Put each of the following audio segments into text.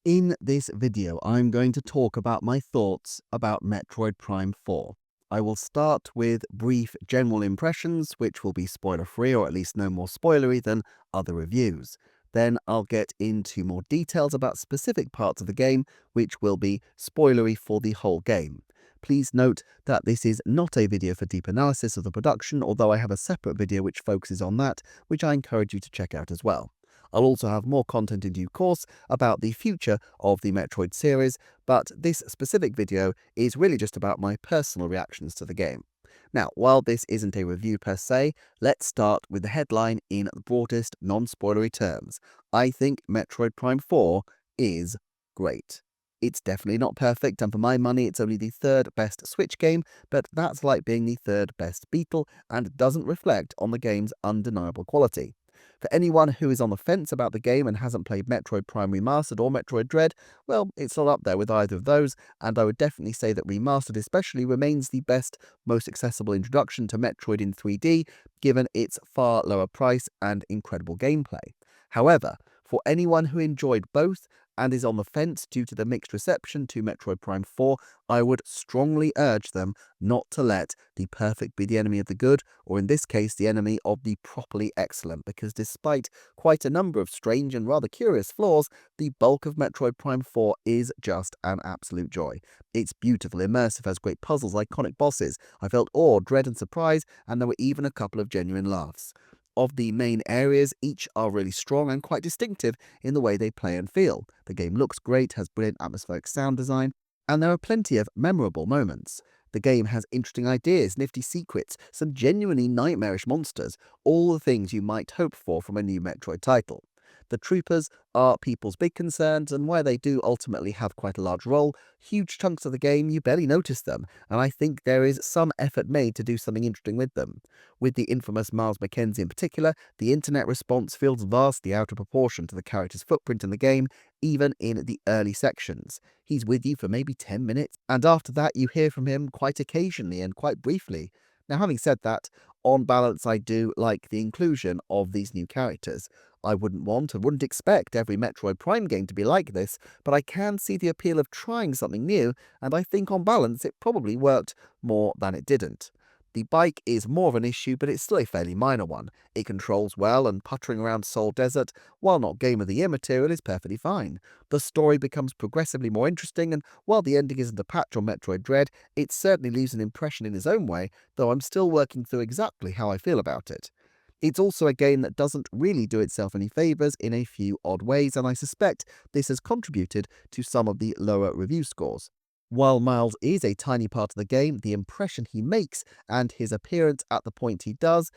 In this video, I'm going to talk about my thoughts about Metroid Prime 4. I will start with brief general impressions, which will be spoiler-free or at least no more spoilery than other reviews. Then I'll get into more details about specific parts of the game, which will be spoilery for the whole game. Please note that this is not a video for deep analysis of the production, although I have a separate video which focuses on that, which I encourage you to check out as well. I'll also have more content in due course about the future of the Metroid series, but this specific video is really just about my personal reactions to the game. Now, while this isn't a review per se, let's start with the headline in the broadest, non-spoilery terms. I think Metroid Prime 4 is great. It's definitely not perfect, and for my money, it's only the third best Switch game, but that's like being the third best Beatle and doesn't reflect on the game's undeniable quality. For anyone who is on the fence about the game and hasn't played Metroid Prime Remastered or Metroid Dread, well, it's not up there with either of those, and I would definitely say that Remastered especially remains the best, most accessible introduction to Metroid in 3D, given its far lower price and incredible gameplay. However, for anyone who enjoyed both and is on the fence due to the mixed reception to Metroid Prime 4, I would strongly urge them not to let the perfect be the enemy of the good, or in this case, the enemy of the properly excellent, because despite quite a number of strange and rather curious flaws, the bulk of Metroid Prime 4 is just an absolute joy. It's beautiful, immersive, has great puzzles, iconic bosses. I felt awe, dread and surprise, and there were even a couple of genuine laughs. Of the main areas, each are really strong and quite distinctive in the way they play and feel. The game looks great, has brilliant atmospheric sound design, and there are plenty of memorable moments. The game has interesting ideas, nifty secrets, some genuinely nightmarish monsters, all the things you might hope for from a new Metroid title. The troopers are people's big concerns, and where they do ultimately have quite a large role, huge chunks of the game you barely notice them, and I think there is some effort made to do something interesting with them. With the infamous Miles McKenzie in particular, the internet response feels vastly out of proportion to the character's footprint in the game, even in the early sections. He's with you for maybe 10 minutes, and after that you hear from him quite occasionally and quite briefly. Now, having said that, on balance I do like the inclusion of these new characters. I wouldn't want and wouldn't expect every Metroid Prime game to be like this, but I can see the appeal of trying something new, and I think on balance it probably worked more than it didn't. The bike is more of an issue, but it's still a fairly minor one. It controls well, and puttering around Seoul Desert, while not Game of the Year material, is perfectly fine. The story becomes progressively more interesting, and while the ending isn't a patch on Metroid Dread, it certainly leaves an impression in its own way, though I'm still working through exactly how I feel about it. It's also a game that doesn't really do itself any favours in a few odd ways, and I suspect this has contributed to some of the lower review scores. While Miles is a tiny part of the game, the impression he makes and his appearance at the point he does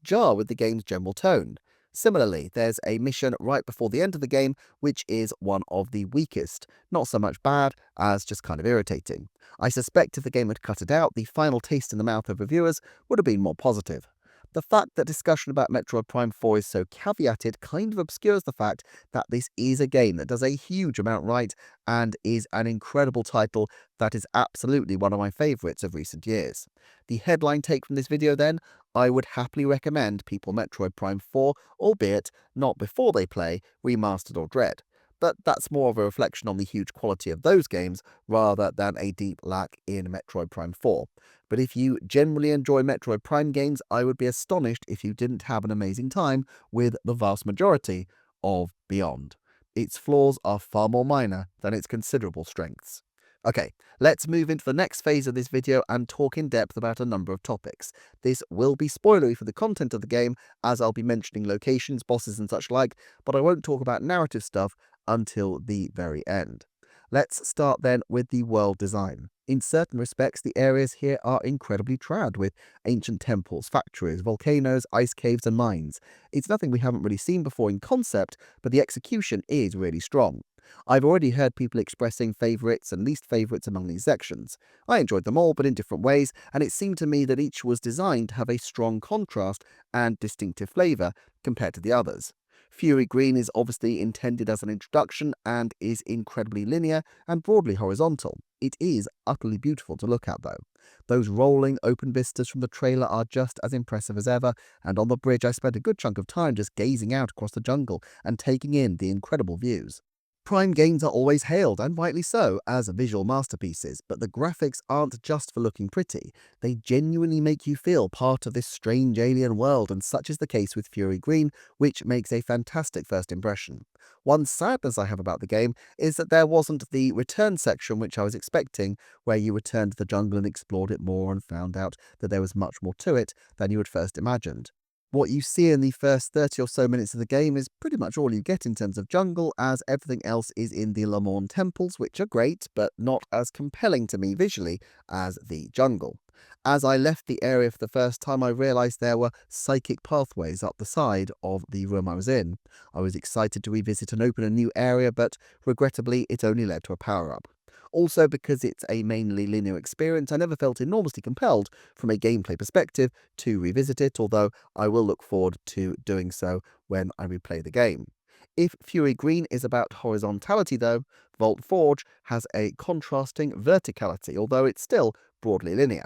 jar with the game's general tone. Similarly, there's a mission right before the end of the game which is one of the weakest. Not so much bad as just kind of irritating. I suspect if the game had cut it out, the final taste in the mouth of reviewers would have been more positive. The fact that discussion about Metroid Prime 4 is so caveated kind of obscures the fact that this is a game that does a huge amount right and is an incredible title that is absolutely one of my favourites of recent years. The headline take from this video then, I would happily recommend people Metroid Prime 4, albeit not before they play Remastered or Dread. But that's more of a reflection on the huge quality of those games rather than a deep lack in Metroid Prime 4. But if you generally enjoy Metroid Prime games, I would be astonished if you didn't have an amazing time with the vast majority of Beyond. Its flaws are far more minor than its considerable strengths. Okay, let's move into the next phase of this video and talk in depth about a number of topics. This will be spoilery for the content of the game, as I'll be mentioning locations, bosses and such like, but I won't talk about narrative stuff until the very end. Let's start then with the world design. In certain respects, the areas here are incredibly trad, with ancient temples, factories, volcanoes, ice caves and mines. It's nothing we haven't really seen before in concept, but the execution is really strong. I've already heard people expressing favourites and least favourites among these sections. I enjoyed them all, but in different ways, and it seemed to me that each was designed to have a strong contrast and distinctive flavour compared to the others. Fury Green is obviously intended as an introduction and is incredibly linear and broadly horizontal. It is utterly beautiful to look at though. Those rolling open vistas from the trailer are just as impressive as ever, and on the bridge I spent a good chunk of time just gazing out across the jungle and taking in the incredible views. Prime games are always hailed, and rightly so, as visual masterpieces, but the graphics aren't just for looking pretty. They genuinely make you feel part of this strange alien world, and such is the case with Fury Green, which makes a fantastic first impression. One sadness I have about the game is that there wasn't the return section which I was expecting, where you returned to the jungle and explored it more and found out that there was much more to it than you had first imagined. What you see in the first 30 or so minutes of the game is pretty much all you get in terms of jungle, as everything else is in the Lamorne temples, which are great, but not as compelling to me visually as the jungle. As I left the area for the first time, I realised there were psychic pathways up the side of the room I was in. I was excited to revisit and open a new area, but regrettably it only led to a power-up. Also, because it's a mainly linear experience, I never felt enormously compelled from a gameplay perspective to revisit it, although I will look forward to doing so when I replay the game. If Fury Green is about horizontality though, Vault Forge has a contrasting verticality, although it's still broadly linear.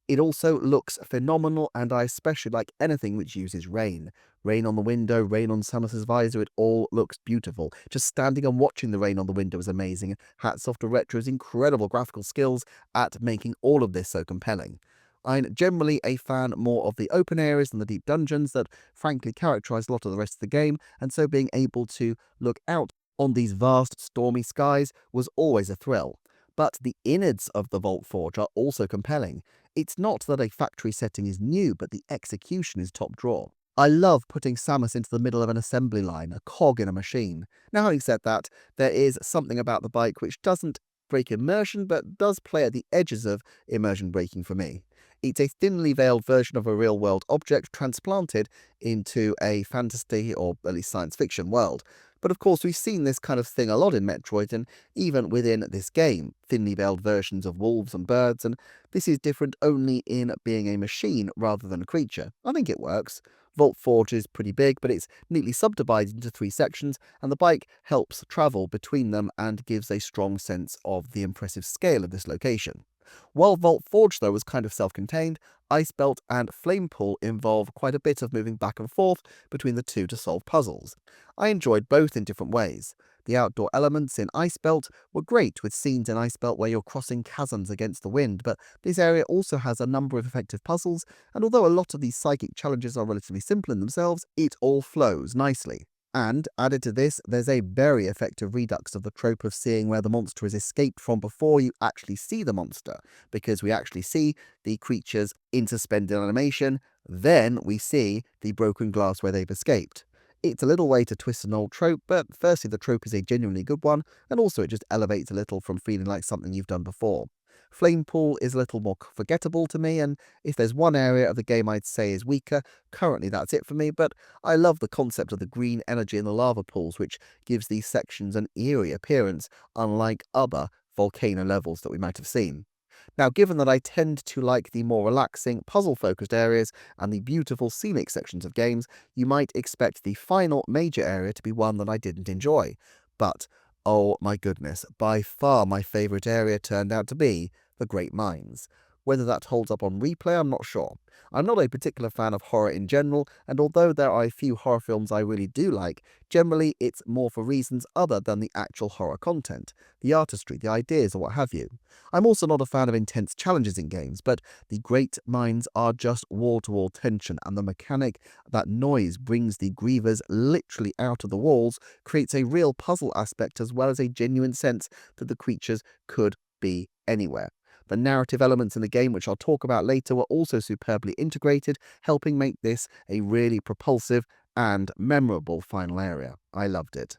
It also looks phenomenal, and I especially like anything which uses rain. Rain on the window, rain on Samus's visor, it all looks beautiful. Just standing and watching the rain on the window is amazing. Hats off to Retro's incredible graphical skills at making all of this so compelling. I'm generally a fan more of the open areas than the deep dungeons that frankly characterize a lot of the rest of the game, and so being able to look out on these vast stormy skies was always a thrill. But the innards of the Vault Forge are also compelling. It's not that a factory setting is new, but the execution is top drawer. I love putting Samus into the middle of an assembly line, a cog in a machine. Now, having said that, there is something about the bike which doesn't break immersion, but does play at the edges of immersion breaking for me. It's a thinly veiled version of a real-world object transplanted into a fantasy or at least science fiction world. But of course, we've seen this kind of thing a lot in Metroid, and even within this game, thinly veiled versions of wolves and birds, and this is different only in being a machine rather than a creature. I think it works. Vault Forge is pretty big, but it's neatly subdivided into 3 sections, and the bike helps travel between them and gives a strong sense of the impressive scale of this location. While Vault Forge, though, was kind of self-contained, Ice Belt and Flame Pool involve quite a bit of moving back and forth between the two to solve puzzles. I enjoyed both in different ways. The outdoor elements in Ice Belt were great, with scenes in Ice Belt where you're crossing chasms against the wind, but this area also has a number of effective puzzles, and although a lot of these psychic challenges are relatively simple in themselves, it all flows nicely. And, added to this, there's a very effective redux of the trope of seeing where the monster is escaped from before you actually see the monster, because we actually see the creatures in suspended animation, then we see the broken glass where they've escaped. It's a little way to twist an old trope, but firstly the trope is a genuinely good one, and also it just elevates a little from feeling like something you've done before. Flame Pool is a little more forgettable to me, and if there's one area of the game I'd say is weaker, currently that's it for me, but I love the concept of the green energy in the lava pools, which gives these sections an eerie appearance, unlike other volcano levels that we might have seen. Now, given that I tend to like the more relaxing, puzzle-focused areas and the beautiful scenic sections of games, you might expect the final major area to be one that I didn't enjoy. But, oh my goodness, by far my favourite area turned out to be the Great Mines. Whether that holds up on replay, I'm not sure. I'm not a particular fan of horror in general, and although there are a few horror films I really do like, generally it's more for reasons other than the actual horror content, the artistry, the ideas, or what have you. I'm also not a fan of intense challenges in games, but the Great Mines are just wall-to-wall tension, and the mechanic that noise brings the grievers literally out of the walls creates a real puzzle aspect as well as a genuine sense that the creatures could be anywhere. The narrative elements in the game, which I'll talk about later, were also superbly integrated, helping make this a really propulsive and memorable final area. I loved it.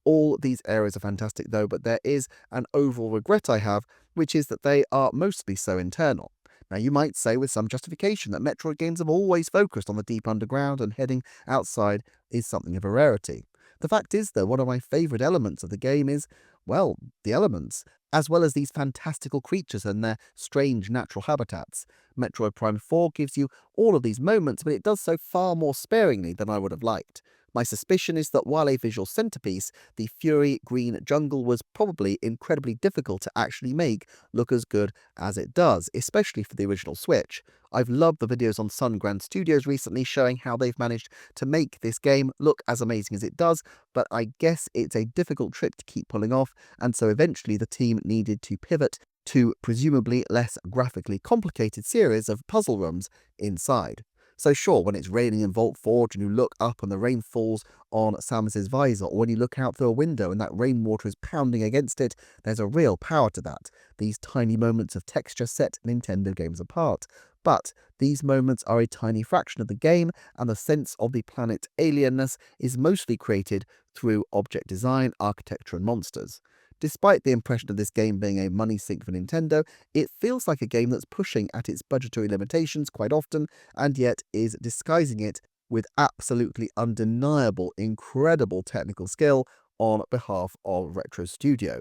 All these areas are fantastic though, but there is an overall regret I have, which is that they are mostly so internal. Now, you might say with some justification that Metroid games have always focused on the deep underground, and heading outside is something of a rarity. The fact is, though, one of my favourite elements of the game is, well, the elements, as well as these fantastical creatures and their strange natural habitats. Metroid Prime 4 gives you all of these moments, but it does so far more sparingly than I would have liked. My suspicion is that while a visual centerpiece, the Fury Green jungle was probably incredibly difficult to actually make look as good as it does, especially for the original Switch. I've loved the videos on Sun Grand Studios recently showing how they've managed to make this game look as amazing as it does, but I guess it's a difficult trick to keep pulling off, and so eventually the team needed to pivot to presumably less graphically complicated series of puzzle rooms inside. So sure, when it's raining in Vault Forge and you look up and the rain falls on Samus's visor, or when you look out through a window and that rainwater is pounding against it, there's a real power to that. These tiny moments of texture set Nintendo games apart. But these moments are a tiny fraction of the game, and the sense of the planet's alienness is mostly created through object design, architecture, and monsters. Despite the impression of this game being a money sink for Nintendo, it feels like a game that's pushing at its budgetary limitations quite often, and yet is disguising it with absolutely undeniable, incredible technical skill on behalf of Retro Studio.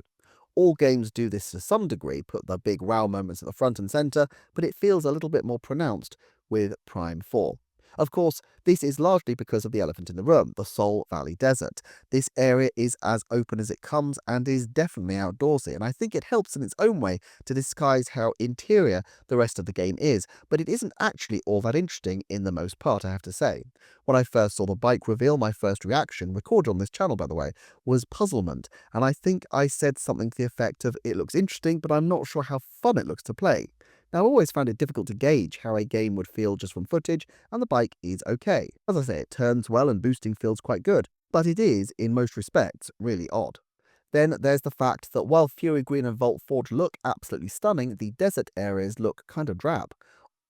All games do this to some degree, put the big wow moments at the front and centre, but it feels a little bit more pronounced with Prime 4. Of course, this is largely because of the elephant in the room, the Sol Valley Desert. This area is as open as it comes and is definitely outdoorsy, and I think it helps in its own way to disguise how interior the rest of the game is, but it isn't actually all that interesting in the most part, I have to say. When I first saw the bike reveal, my first reaction, recorded on this channel by the way, was puzzlement, and I think I said something to the effect of, "It looks interesting, but I'm not sure how fun it looks to play." Now, I always found it difficult to gauge how a game would feel just from footage, and the bike is okay. As I say, it turns well and boosting feels quite good, but it is, in most respects, really odd. Then there's the fact that while Fury Green and Vault Forge look absolutely stunning, the desert areas look kind of drab.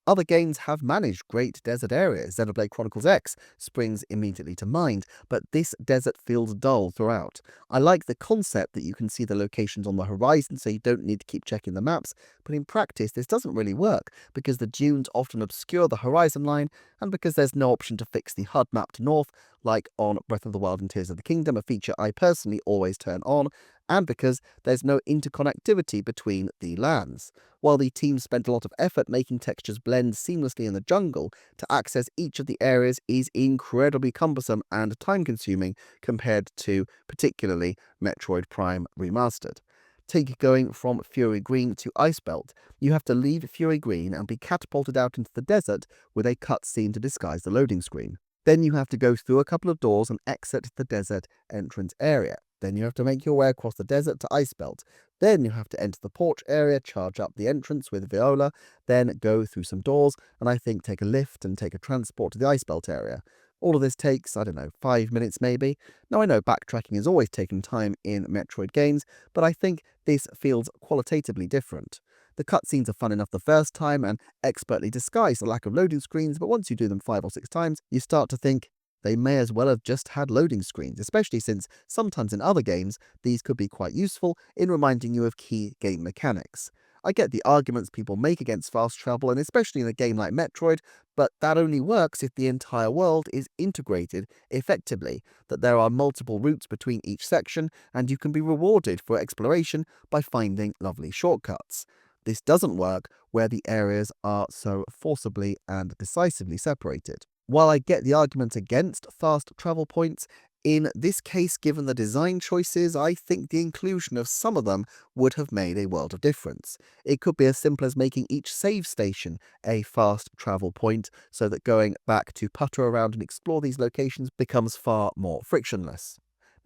Other games have managed great desert areas. Xenoblade Chronicles X springs immediately to mind, but this desert feels dull throughout. I like the concept that you can see the locations on the horizon so you don't need to keep checking the maps, but in practice this doesn't really work because the dunes often obscure the horizon line and because there's no option to fix the HUD map to north like on Breath of the Wild and Tears of the Kingdom, a feature I personally always turn on, and because there's no interconnectivity between the lands. While the team spent a lot of effort making textures blend seamlessly in the jungle, to access each of the areas is incredibly cumbersome and time-consuming compared to, particularly, Metroid Prime Remastered. Take going from Fury Green to Icebelt, you have to leave Fury Green and be catapulted out into the desert with a cutscene to disguise the loading screen. Then you have to go through a couple of doors and exit the desert entrance area. Then you have to make your way across the desert to Icebelt. Then you have to enter the porch area, charge up the entrance with Viola, then go through some doors, and I think take a lift and take a transport to the Icebelt area. All of this takes, I don't know, 5 minutes maybe. Now I know backtracking has always taken time in Metroid games, but I think this feels qualitatively different. The cutscenes are fun enough the first time and expertly disguise the lack of loading screens, but once you do them 5 or 6 times, you start to think they may as well have just had loading screens, especially since sometimes in other games these could be quite useful in reminding you of key game mechanics. I get the arguments people make against fast travel, and especially in a game like Metroid, but that only works if the entire world is integrated effectively, that there are multiple routes between each section, and you can be rewarded for exploration by finding lovely shortcuts. This doesn't work where the areas are so forcibly and decisively separated. While I get the argument against fast travel points, in this case, given the design choices, I think the inclusion of some of them would have made a world of difference. It could be as simple as making each save station a fast travel point so that going back to putter around and explore these locations becomes far more frictionless.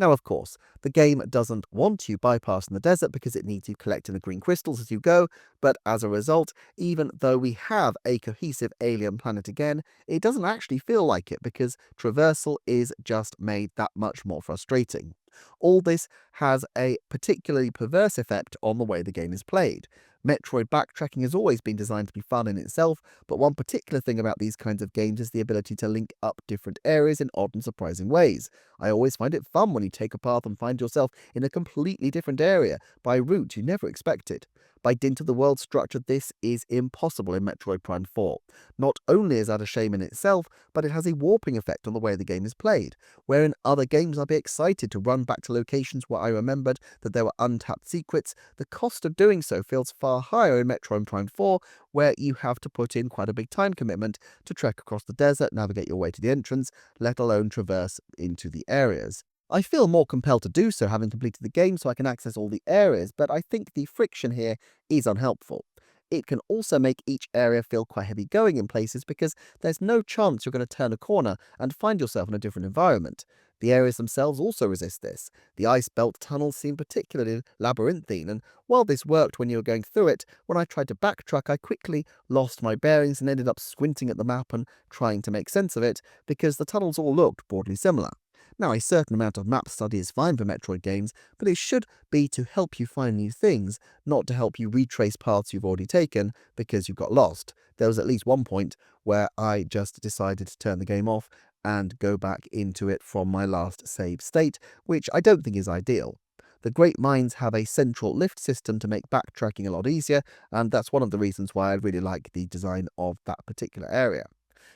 Now, of course, the game doesn't want you bypassing the desert because it needs you collecting the green crystals as you go, but as a result, even though we have a cohesive alien planet again, it doesn't actually feel like it because traversal is just made that much more frustrating. All this has a particularly perverse effect on the way the game is played. Metroid backtracking has always been designed to be fun in itself, but one particular thing about these kinds of games is the ability to link up different areas in odd and surprising ways. I always find it fun when you take a path and find yourself in a completely different area by a route you never expected. By dint of the world structure, this is impossible in Metroid Prime 4. Not only is that a shame in itself, but it has a warping effect on the way the game is played, where in other games I'd be excited to run back to locations where I remembered that there were untapped secrets, the cost of doing so feels far higher in Metroid Prime 4, where you have to put in quite a big time commitment to trek across the desert, navigate your way to the entrance, let alone traverse into the areas. I feel more compelled to do so having completed the game so I can access all the areas, but I think the friction here is unhelpful. It can also make each area feel quite heavy going in places because there's no chance you're going to turn a corner and find yourself in a different environment. The areas themselves also resist this. The ice belt tunnels seem particularly labyrinthine, and while this worked when you were going through it, when I tried to backtrack, I quickly lost my bearings and ended up squinting at the map and trying to make sense of it because the tunnels all looked broadly similar. Now, a certain amount of map study is fine for Metroid games, but it should be to help you find new things, not to help you retrace paths you've already taken because you got lost. There was at least one point where I just decided to turn the game off and go back into it from my last save state, which I don't think is ideal. The Great Mines have a central lift system to make backtracking a lot easier, and that's one of the reasons why I really like the design of that particular area.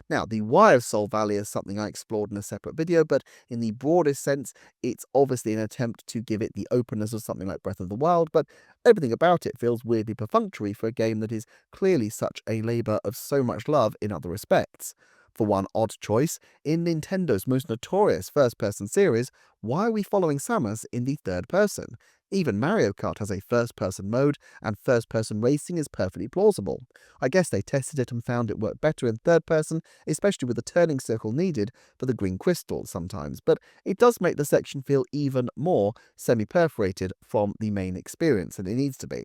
Now, the why of Soul Valley is something I explored in a separate video, but in the broadest sense, it's obviously an attempt to give it the openness of something like Breath of the Wild, but everything about it feels weirdly perfunctory for a game that is clearly such a labour of so much love in other respects. For one odd choice, in Nintendo's most notorious first-person series, why are we following Samus in the third person? Even Mario Kart has a first-person mode, and first-person racing is perfectly plausible. I guess they tested it and found it worked better in third person, especially with the turning circle needed for the green crystals sometimes, but it does make the section feel even more semi-perforated from the main experience than it needs to be.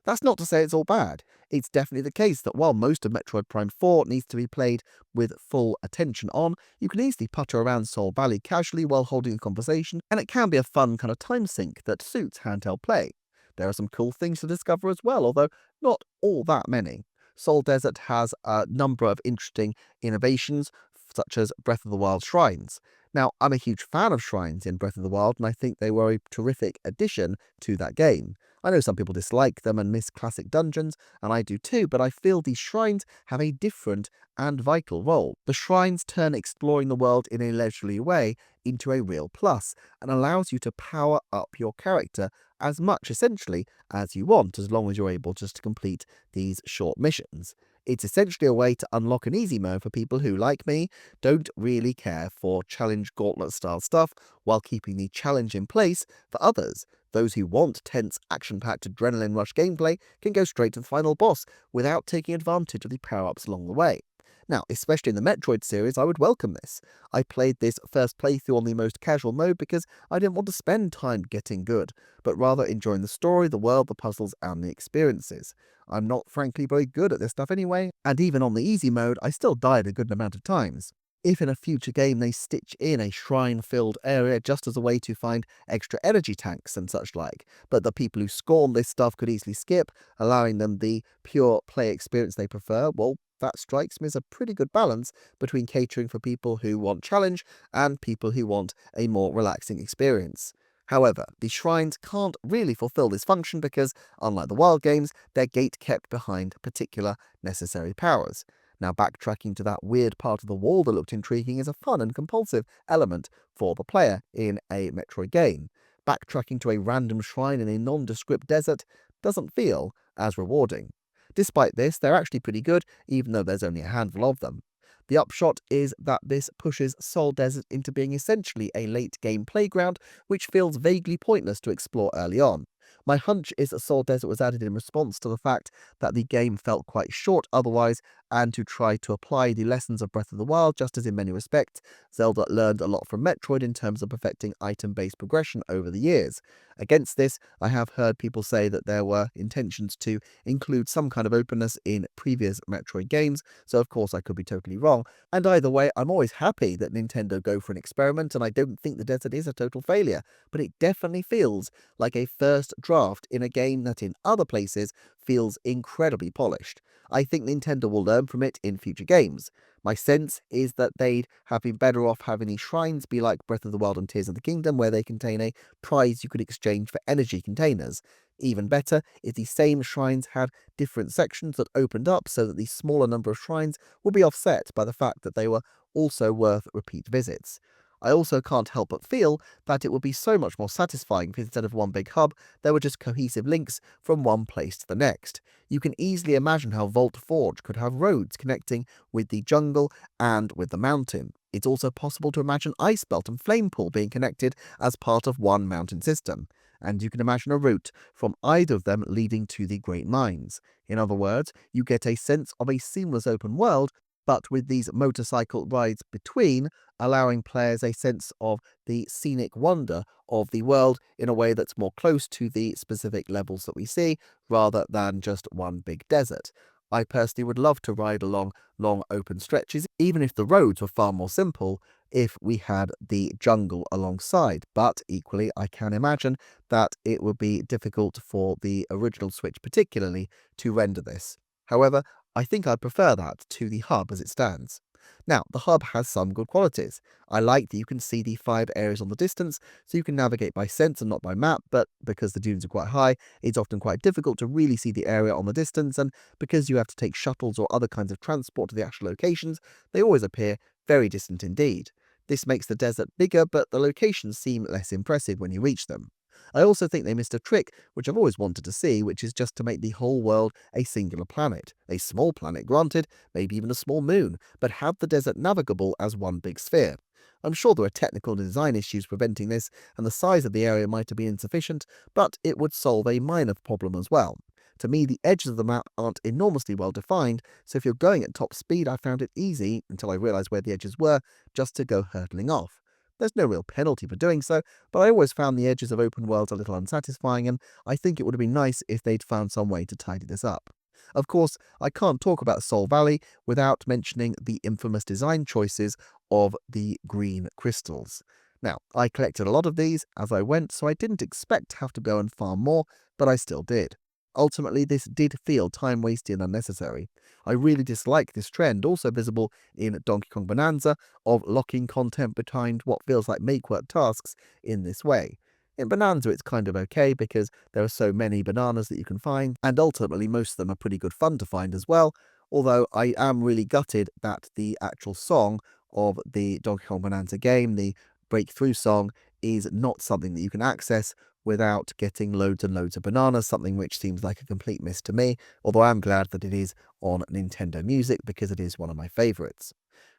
That's not to say it's all bad. It's definitely the case that while most of Metroid Prime 4 needs to be played with full attention on, you can easily putter around Soul Valley casually while holding a conversation, and it can be a fun kind of time sink that suits handheld play. There are some cool things to discover as well, although not all that many. Soul Desert has a number of interesting innovations, such as Breath of the Wild shrines. Now, I'm a huge fan of shrines in Breath of the Wild, and I think they were a terrific addition to that game. I know some people dislike them and miss classic dungeons, and I do too, but I feel these shrines have a different and vital role. The shrines turn exploring the world in a leisurely way into a real plus, and allows you to power up your character as much essentially as you want, as long as you're able just to complete these short missions. It's essentially a way to unlock an easy mode for people who, like me, don't really care for challenge gauntlet style stuff, while keeping the challenge in place for others. Those who want tense, action-packed adrenaline rush gameplay can go straight to the final boss without taking advantage of the power-ups along the way. Now, especially in the Metroid series, I would welcome this. I played this first playthrough on the most casual mode because I didn't want to spend time getting good, but rather enjoying the story, the world, the puzzles, and the experiences. I'm not frankly very good at this stuff anyway, and even on the easy mode, I still died a good amount of times. If in a future game they stitch in a shrine-filled area just as a way to find extra energy tanks and such like, but the people who scorn this stuff could easily skip, allowing them the pure play experience they prefer, well, that strikes me as a pretty good balance between catering for people who want challenge and people who want a more relaxing experience. However, the shrines can't really fulfill this function because, unlike the wild games, they're gate-kept behind particular necessary powers. Now, backtracking to that weird part of the wall that looked intriguing is a fun and compulsive element for the player in a Metroid game. Backtracking to a random shrine in a nondescript desert doesn't feel as rewarding. Despite this, they're actually pretty good, even though there's only a handful of them. The upshot is that this pushes Soul Desert into being essentially a late-game playground, which feels vaguely pointless to explore early on. My hunch is that Soul Desert was added in response to the fact that the game felt quite short otherwise, and to try to apply the lessons of Breath of the Wild, just as in many respects, Zelda learned a lot from Metroid in terms of perfecting item-based progression over the years. Against this, I have heard people say that there were intentions to include some kind of openness in previous Metroid games, so of course I could be totally wrong, and either way, I'm always happy that Nintendo go for an experiment, and I don't think the desert is a total failure, but it definitely feels like a first draft in a game that in other places feels incredibly polished. I think Nintendo will learn from it in future games. My sense is that they'd have been better off having these shrines be like Breath of the Wild and Tears of the Kingdom, where they contain a prize you could exchange for energy containers. Even better if the same shrines had different sections that opened up so that the smaller number of shrines would be offset by the fact that they were also worth repeat visits. I also can't help but feel that it would be so much more satisfying if instead of one big hub, there were just cohesive links from one place to the next. You can easily imagine how Vault Forge could have roads connecting with the jungle and with the mountain. It's also possible to imagine Ice Belt and Flame Pool being connected as part of one mountain system, and you can imagine a route from either of them leading to the Great Mines. In other words, you get a sense of a seamless open world, but with these motorcycle rides between, allowing players a sense of the scenic wonder of the world in a way that's more close to the specific levels that we see, rather than just one big desert. I personally would love to ride along long open stretches, even if the roads were far more simple, if we had the jungle alongside. But equally, I can imagine that it would be difficult for the original Switch particularly to render this. However, I think I'd prefer that to the hub as it stands. Now, the hub has some good qualities. I like that you can see the 5 areas on the distance, so you can navigate by sense and not by map, but because the dunes are quite high, it's often quite difficult to really see the area on the distance, and because you have to take shuttles or other kinds of transport to the actual locations, they always appear very distant indeed. This makes the desert bigger, but the locations seem less impressive when you reach them. I also think they missed a trick, which I've always wanted to see, which is just to make the whole world a singular planet. A small planet, granted, maybe even a small moon, but have the desert navigable as one big sphere. I'm sure there are technical and design issues preventing this, and the size of the area might have been insufficient, but it would solve a minor problem as well. To me, the edges of the map aren't enormously well defined, so if you're going at top speed, I found it easy, until I realised where the edges were, just to go hurtling off. There's no real penalty for doing so, but I always found the edges of open worlds a little unsatisfying, and I think it would have been nice if they'd found some way to tidy this up. Of course, I can't talk about Soul Valley without mentioning the infamous design choices of the green crystals. Now, I collected a lot of these as I went, so I didn't expect to have to go and farm more, but I still did. Ultimately, this did feel time-wasting and unnecessary. I really dislike this trend, also visible in Donkey Kong Bonanza, of locking content behind what feels like make-work tasks in this way. In Bonanza, it's kind of okay because there are so many bananas that you can find, and ultimately most of them are pretty good fun to find as well, although I am really gutted that the actual song of the Donkey Kong Bonanza game, the breakthrough song, is not something that you can access without getting loads and loads of bananas, something which seems like a complete miss to me, although I'm glad that it is on Nintendo Music because it is one of my favourites.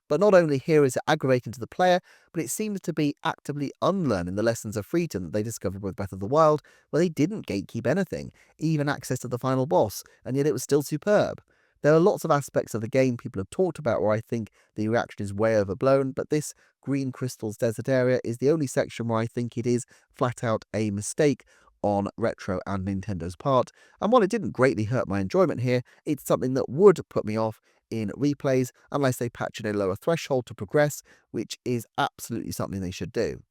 But not only here is it aggravating to the player, but it seems to be actively unlearning the lessons of freedom that they discovered with Breath of the Wild, where they didn't gatekeep anything, even access to the final boss, and yet it was still superb. There are lots of aspects of the game people have talked about where I think the reaction is way overblown, but this Green Crystals desert area is the only section where I think it is flat out a mistake on Retro and Nintendo's part, and while it didn't greatly hurt my enjoyment here, it's something that would put me off in replays unless they patch in a lower threshold to progress, which is absolutely something they should do.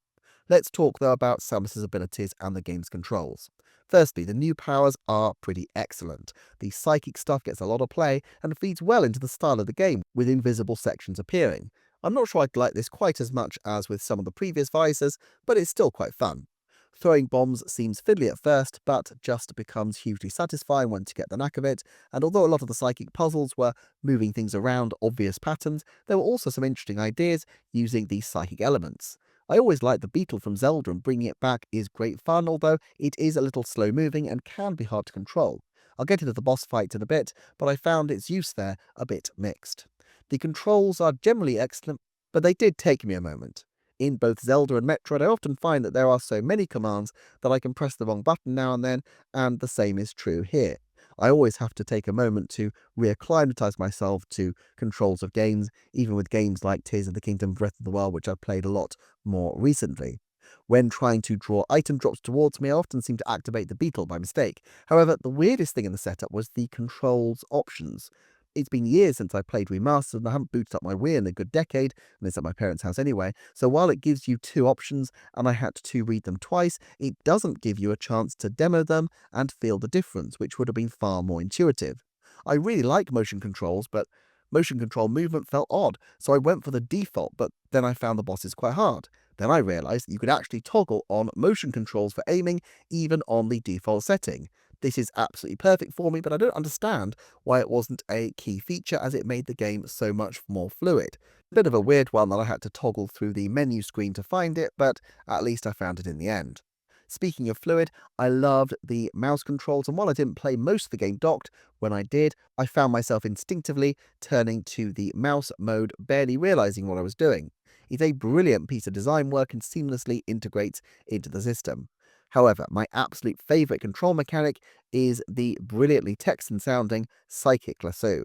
Let's talk though about Samus's abilities and the game's controls. Firstly, the new powers are pretty excellent. The psychic stuff gets a lot of play and feeds well into the style of the game, with invisible sections appearing. I'm not sure I'd like this quite as much as with some of the previous visors, but it's still quite fun. Throwing bombs seems fiddly at first, but just becomes hugely satisfying once you get the knack of it, and although a lot of the psychic puzzles were moving things around obvious patterns, there were also some interesting ideas using these psychic elements. I always liked the beetle from Zelda, and bringing it back is great fun, although it is a little slow moving and can be hard to control. I'll get into the boss fights in a bit, but I found its use there a bit mixed. The controls are generally excellent, but they did take me a moment. In both Zelda and Metroid, I often find that there are so many commands that I can press the wrong button now and then, and the same is true here. I always have to take a moment to reacclimatize myself to controls of games, even with games like Tears of the Kingdom, Breath of the Wild, which I've played a lot more recently. When trying to draw item drops towards me, I often seem to activate the beetle by mistake. However, the weirdest thing in the setup was the controls options. It's been years since I played Remastered, and I haven't booted up my Wii in a good decade, and it's at my parents' house anyway, so while it gives you two options, and I had to read them twice, it doesn't give you a chance to demo them and feel the difference, which would have been far more intuitive. I really like motion controls, but motion control movement felt odd, so I went for the default, but then I found the bosses quite hard. Then I realised that you could actually toggle on motion controls for aiming, even on the default setting. This is absolutely perfect for me, but I don't understand why it wasn't a key feature, as it made the game so much more fluid. A bit of a weird one that I had to toggle through the menu screen to find it, but at least I found it in the end. Speaking of fluid, I loved the mouse controls, and while I didn't play most of the game docked, when I did, I found myself instinctively turning to the mouse mode, barely realizing what I was doing. It's a brilliant piece of design work and seamlessly integrates into the system. However, my absolute favorite control mechanic is the brilliantly Texan sounding psychic lasso.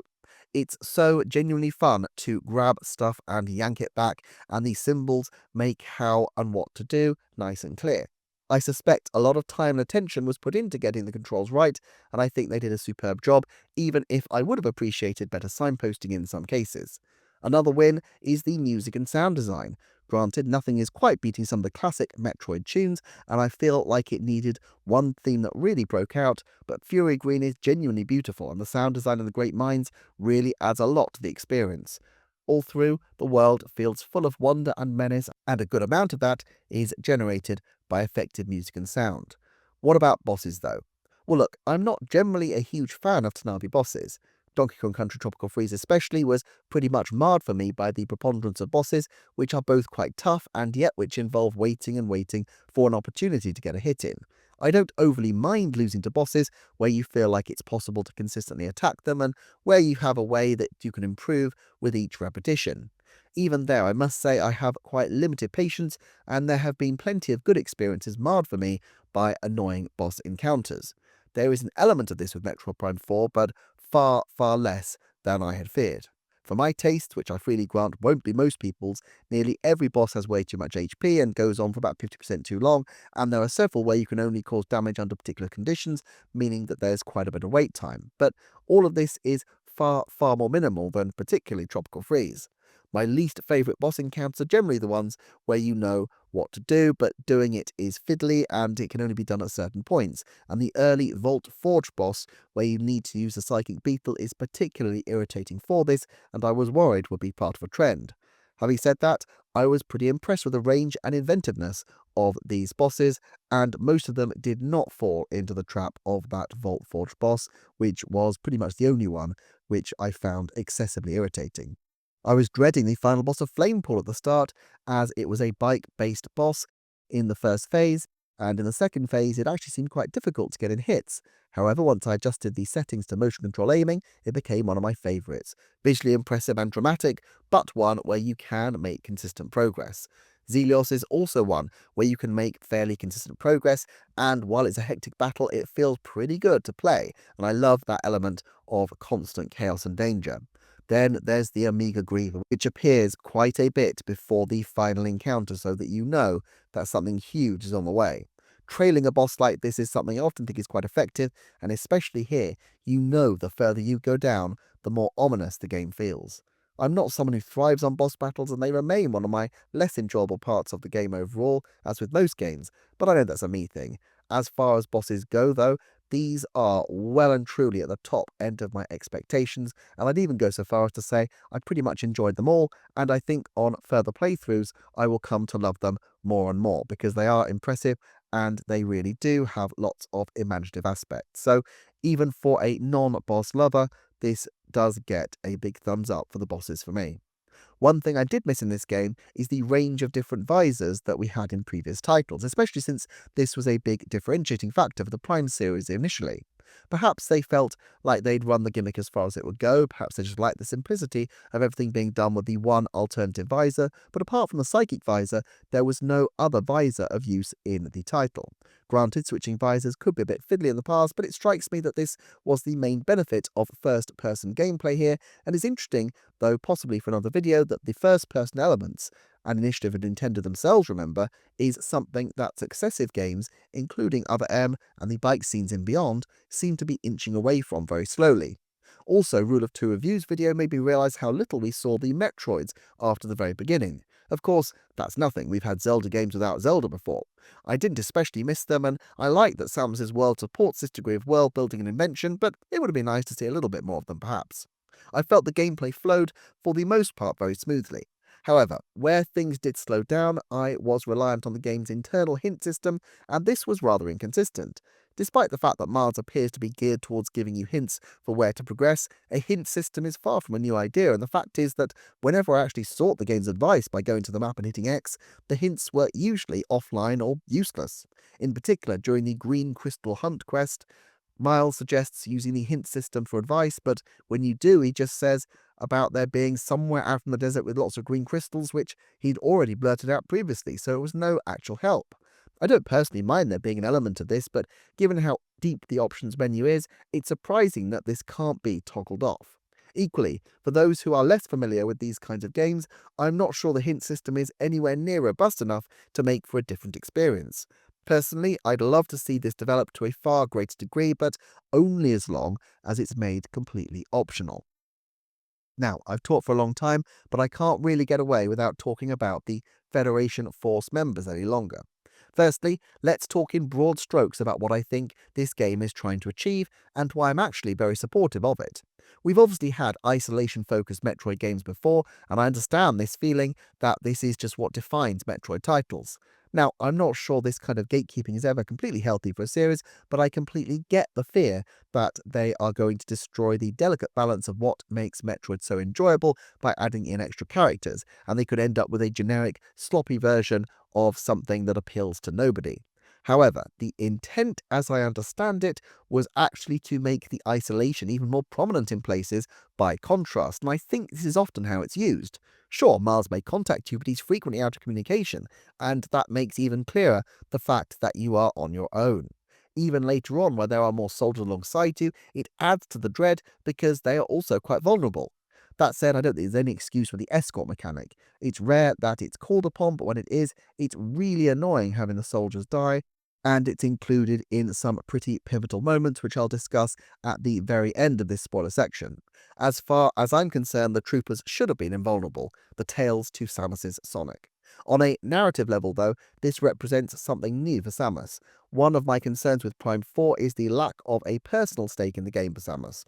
It's so genuinely fun to grab stuff and yank it back, and these symbols make how and what to do nice and clear. I suspect a lot of time and attention was put into getting the controls right, and I think they did a superb job, even if I would have appreciated better signposting in some cases. Another win is the music and sound design. Granted, nothing is quite beating some of the classic Metroid tunes, and I feel like it needed one theme that really broke out, but Fury Green is genuinely beautiful, and the sound design of the Great Minds really adds a lot to the experience. All through, the world feels full of wonder and menace, and a good amount of that is generated by effective music and sound. What about bosses, though? Well, look, I'm not generally a huge fan of Tanabe bosses. Donkey Kong Country Tropical Freeze especially was pretty much marred for me by the preponderance of bosses, which are both quite tough and yet which involve waiting and waiting for an opportunity to get a hit in. I don't overly mind losing to bosses where you feel like it's possible to consistently attack them and where you have a way that you can improve with each repetition. Even there, I must say I have quite limited patience, and there have been plenty of good experiences marred for me by annoying boss encounters. There is an element of this with Metroid Prime 4, but far, far less than I had feared. For my taste, which I freely grant won't be most people's, nearly every boss has way too much HP and goes on for about 50% too long, and there are several where you can only cause damage under particular conditions, meaning that there's quite a bit of wait time. But all of this is far, far more minimal than particularly Tropical Freeze. My least favourite boss encounters are generally the ones where you know what to do, but doing it is fiddly and it can only be done at certain points. And the early Vault Forge boss, where you need to use the Psychic Beetle, is particularly irritating for this, and I was worried would be part of a trend. Having said that, I was pretty impressed with the range and inventiveness of these bosses, and most of them did not fall into the trap of that Vault Forge boss, which was pretty much the only one which I found excessively irritating. I was dreading the final boss of Flamepool at the start, as it was a bike-based boss in the first phase, and in the second phase it actually seemed quite difficult to get in hits. However, once I adjusted the settings to motion control aiming, it became one of my favourites. Visually impressive and dramatic, but one where you can make consistent progress. Zelios is also one where you can make fairly consistent progress, and while it's a hectic battle, it feels pretty good to play, and I love that element of constant chaos and danger. Then there's the Amiga Griever, which appears quite a bit before the final encounter so that you know that something huge is on the way. Trailing a boss like this is something I often think is quite effective, and especially here, you know the further you go down, the more ominous the game feels. I'm not someone who thrives on boss battles, and they remain one of my less enjoyable parts of the game overall, as with most games, but I know that's a me thing. As far as bosses go, though, these are well and truly at the top end of my expectations, and I'd even go so far as to say I pretty much enjoyed them all, and I think on further playthroughs I will come to love them more and more, because they are impressive and they really do have lots of imaginative aspects. So even for a non-boss lover, this does get a big thumbs up for the bosses for me. One thing I did miss in this game is the range of different visors that we had in previous titles, especially since this was a big differentiating factor for the Prime series initially. Perhaps they felt like they'd run the gimmick as far as it would go, perhaps they just liked the simplicity of everything being done with the one alternative visor, but apart from the Psychic visor, there was no other visor of use in the title. Granted, switching visors could be a bit fiddly in the past, but it strikes me that this was the main benefit of first-person gameplay here, and it's interesting, though possibly for another video, that the first-person elements, an initiative of Nintendo themselves, remember, is something that successive games, including Other M and the bike scenes in Beyond, seem to be inching away from very slowly. Also, Rule of Two Reviews video made me realise how little we saw the Metroids after the very beginning. Of course, that's nothing, we've had Zelda games without Zelda before. I didn't especially miss them, and I like that Samus's world supports this degree of world building and invention, but it would have been nice to see a little bit more of them perhaps. I felt the gameplay flowed, for the most part, very smoothly. However, where things did slow down, I was reliant on the game's internal hint system, and this was rather inconsistent. Despite the fact that Miles appears to be geared towards giving you hints for where to progress, a hint system is far from a new idea, and the fact is that whenever I actually sought the game's advice by going to the map and hitting X, the hints were usually offline or useless. In particular, during the Green Crystal Hunt quest, Miles suggests using the hint system for advice, but when you do, he just says about there being somewhere out in the desert with lots of green crystals, which he'd already blurted out previously, so it was no actual help. I don't personally mind there being an element of this, but given how deep the options menu is, it's surprising that this can't be toggled off. Equally, for those who are less familiar with these kinds of games, I'm not sure the hint system is anywhere near robust enough to make for a different experience. Personally, I'd love to see this develop to a far greater degree, but only as long as it's made completely optional. Now, I've talked for a long time, but I can't really get away without talking about the Federation Force members any longer. Firstly, let's talk in broad strokes about what I think this game is trying to achieve and why I'm actually very supportive of it. We've obviously had isolation-focused Metroid games before, and I understand this feeling that this is just what defines Metroid titles. Now, I'm not sure this kind of gatekeeping is ever completely healthy for a series, but I completely get the fear that they are going to destroy the delicate balance of what makes Metroid so enjoyable by adding in extra characters, and they could end up with a generic, sloppy version of something that appeals to nobody. However, the intent, as I understand it, was actually to make the isolation even more prominent in places by contrast, and I think this is often how it's used. Sure, Miles may contact you, but he's frequently out of communication, and that makes even clearer the fact that you are on your own. Even later on, where there are more soldiers alongside you, it adds to the dread because they are also quite vulnerable. That said, I don't think there's any excuse for the escort mechanic. It's rare that it's called upon, but when it is, it's really annoying having the soldiers die, and it's included in some pretty pivotal moments, which I'll discuss at the very end of this spoiler section. As far as I'm concerned, the troopers should have been invulnerable, the Tails to Samus's Sonic. On a narrative level, though, this represents something new for Samus. One of my concerns with Prime 4 is the lack of a personal stake in the game for Samus.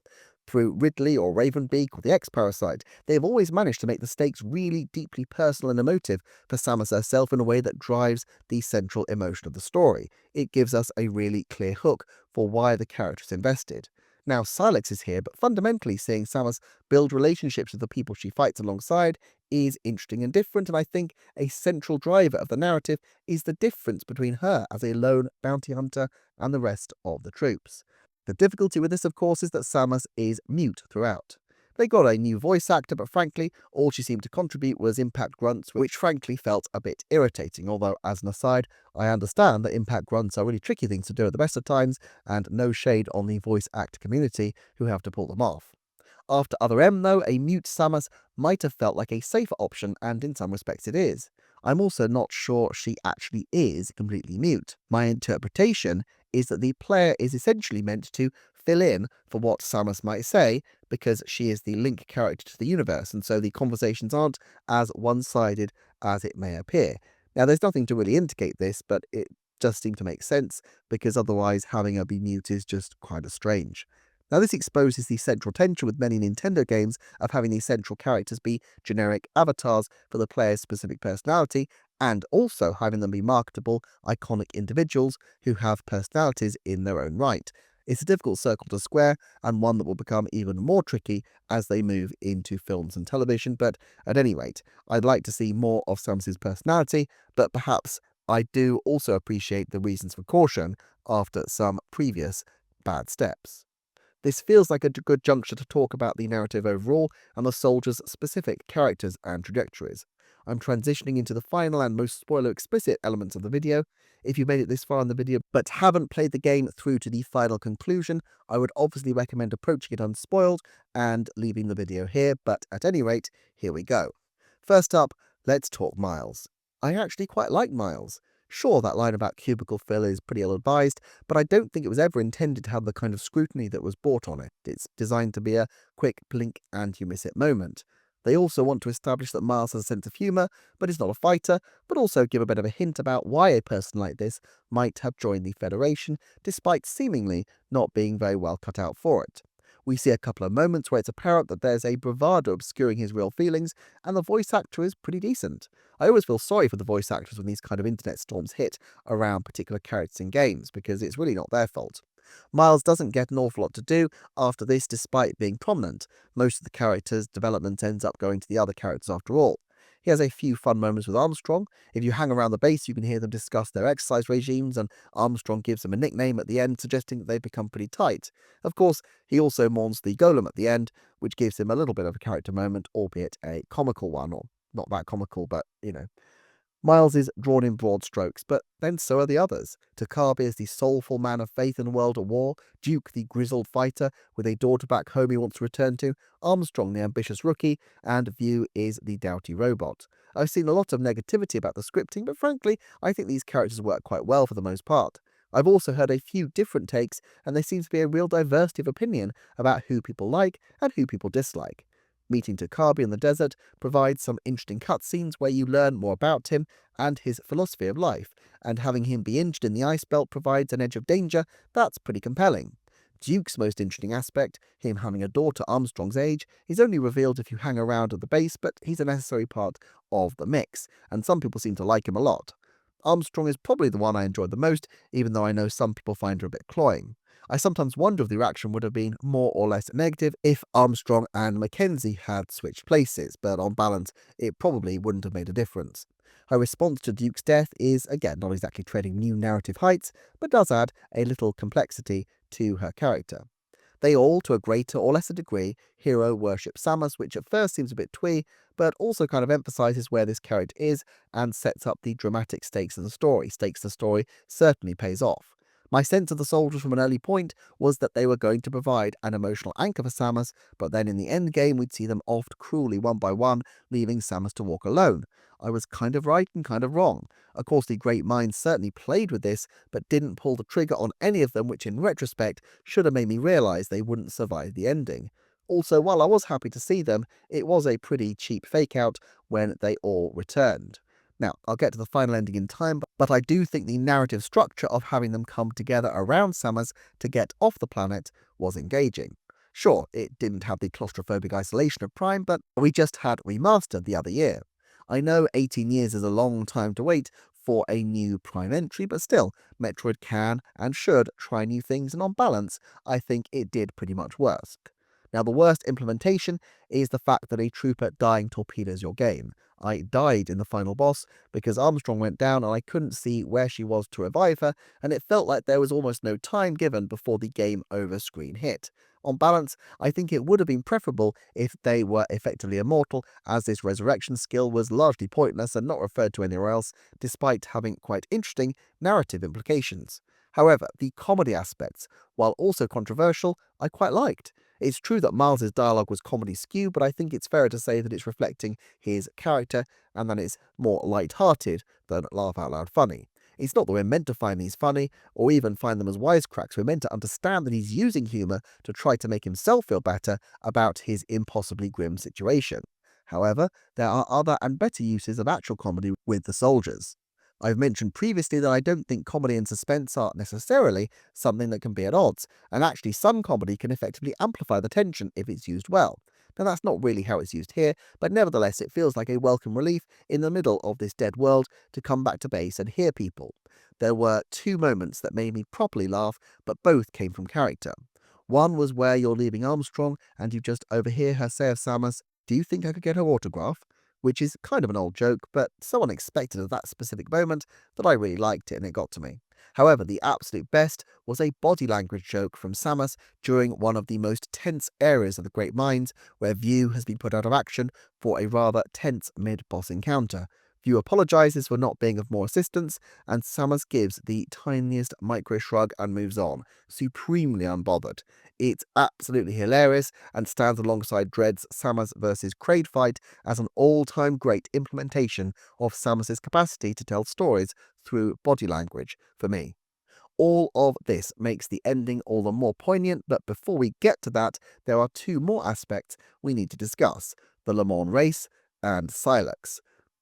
Through Ridley or Ravenbeak or the X-Parasite, they've always managed to make the stakes really deeply personal and emotive for Samus herself in a way that drives the central emotion of the story. It gives us a really clear hook for why the character is invested. Now, Silex is here, but fundamentally seeing Samus build relationships with the people she fights alongside is interesting and different, and I think a central driver of the narrative is the difference between her as a lone bounty hunter and the rest of the troops. The difficulty with this, of course, is that Samus is mute throughout. They got a new voice actor, but frankly, all she seemed to contribute was impact grunts, which frankly felt a bit irritating, although, as an aside, I understand that impact grunts are really tricky things to do at the best of times, and no shade on the voice act community who have to pull them off. After Other M, though, a mute Samus might have felt like a safer option, and in some respects it is. I'm also not sure she actually is completely mute. My interpretation is that the player is essentially meant to fill in for what Samus might say, because she is the link character to the universe, and so the conversations aren't as one-sided as it may appear. Now, there's nothing to really indicate this, but it just seemed to make sense, because otherwise having her be mute is just kind of strange. Now, this exposes the central tension with many Nintendo games of having these central characters be generic avatars for the player's specific personality, and also having them be marketable, iconic individuals who have personalities in their own right. It's a difficult circle to square, and one that will become even more tricky as they move into films and television, but at any rate, I'd like to see more of Samus's personality, but perhaps I do also appreciate the reasons for caution after some previous bad steps. This feels like a good juncture to talk about the narrative overall and the soldiers' specific characters and trajectories. I'm transitioning into the final and most spoiler-explicit elements of the video. If you made it this far in the video but haven't played the game through to the final conclusion, I would obviously recommend approaching it unspoiled and leaving the video here, but at any rate, here we go. First up, let's talk Miles. I actually quite like Miles. Sure, that line about cubicle fill is pretty ill-advised, but I don't think it was ever intended to have the kind of scrutiny that was brought on it. It's designed to be a quick blink and you miss it moment. They also want to establish that Miles has a sense of humour, but is not a fighter, but also give a bit of a hint about why a person like this might have joined the Federation, despite seemingly not being very well cut out for it. We see a couple of moments where it's apparent that there's a bravado obscuring his real feelings, and the voice actor is pretty decent. I always feel sorry for the voice actors when these kind of internet storms hit around particular characters in games, because it's really not their fault. Miles doesn't get an awful lot to do after this despite being prominent. Most of the character's development ends up going to the other characters after all. He has a few fun moments with Armstrong. If you hang around the base, you can hear them discuss their exercise regimes, and Armstrong gives them a nickname at the end, suggesting that they've become pretty tight. Of course, he also mourns the golem at the end, which gives him a little bit of a character moment, albeit a comical one, or not that comical, but Miles is drawn in broad strokes, but then so are the others. Takabe is the soulful man of faith in a world at war, Duke the grizzled fighter with a daughter back home he wants to return to, Armstrong the ambitious rookie, and View is the doughty robot. I've seen a lot of negativity about the scripting, but frankly, I think these characters work quite well for the most part. I've also heard a few different takes, and there seems to be a real diversity of opinion about who people like and who people dislike. Meeting Takabe in the desert provides some interesting cutscenes where you learn more about him and his philosophy of life, and having him be injured in the ice belt provides an edge of danger that's pretty compelling. Duke's most interesting aspect, him having a daughter Armstrong's age, is only revealed if you hang around at the base, but he's a necessary part of the mix, and some people seem to like him a lot. Armstrong is probably the one I enjoyed the most, even though I know some people find her a bit cloying. I sometimes wonder if the reaction would have been more or less negative if Armstrong and Mackenzie had switched places, but on balance, it probably wouldn't have made a difference. Her response to Duke's death is, again, not exactly treading new narrative heights, but does add a little complexity to her character. They all, to a greater or lesser degree, hero worship Samus, which at first seems a bit twee, but also kind of emphasizes where this character is and sets up the dramatic stakes of the story. Stakes of the story certainly pays off. My sense of the soldiers from an early point was that they were going to provide an emotional anchor for Samus, but then in the end game we'd see them offed cruelly one by one, leaving Samus to walk alone. I was kind of right and kind of wrong. Of course, the great minds certainly played with this, but didn't pull the trigger on any of them, which in retrospect should have made me realise they wouldn't survive the ending. Also, while I was happy to see them, it was a pretty cheap fake out when they all returned. Now, I'll get to the final ending in time, but I do think the narrative structure of having them come together around Samus to get off the planet was engaging. Sure, it didn't have the claustrophobic isolation of Prime, but we just had Remastered the other year. I know 18 years is a long time to wait for a new Prime entry, but still, Metroid can and should try new things, and on balance, I think it did pretty much work. Now, the worst implementation is the fact that a trooper dying torpedoes your game. I died in the final boss because Armstrong went down and I couldn't see where she was to revive her, and it felt like there was almost no time given before the game over screen hit. On balance, I think it would have been preferable if they were effectively immortal, as this resurrection skill was largely pointless and not referred to anywhere else, despite having quite interesting narrative implications. However, the comedy aspects, while also controversial, I quite liked. It's true that Miles's dialogue was comedy skew, but I think it's fairer to say that it's reflecting his character and that it's more light-hearted than laugh-out-loud funny. It's not that we're meant to find these funny, or even find them as wisecracks. We're meant to understand that he's using humour to try to make himself feel better about his impossibly grim situation. However, there are other and better uses of actual comedy with the soldiers. I've mentioned previously that I don't think comedy and suspense are necessarily something that can be at odds, and actually some comedy can effectively amplify the tension if it's used well. Now that's not really how it's used here, but nevertheless it feels like a welcome relief in the middle of this dead world to come back to base and hear people. There were two moments that made me properly laugh, but both came from character. One was where you're leaving Armstrong and you just overhear her say of Samus, "Do you think I could get her autograph?" Which is kind of an old joke, but so unexpected at that specific moment that I really liked it and it got to me. However, the absolute best was a body language joke from Samus during one of the most tense areas of the Great Minds, where View has been put out of action for a rather tense mid-boss encounter. View apologizes for not being of more assistance, and Samus gives the tiniest micro shrug and moves on, supremely unbothered. It's absolutely hilarious and stands alongside Dread's Samus vs. Kraid fight as an all-time great implementation of Samus's capacity to tell stories through body language for me. All of this makes the ending all the more poignant, but before we get to that, there are two more aspects we need to discuss: the Le Mans race and Silex.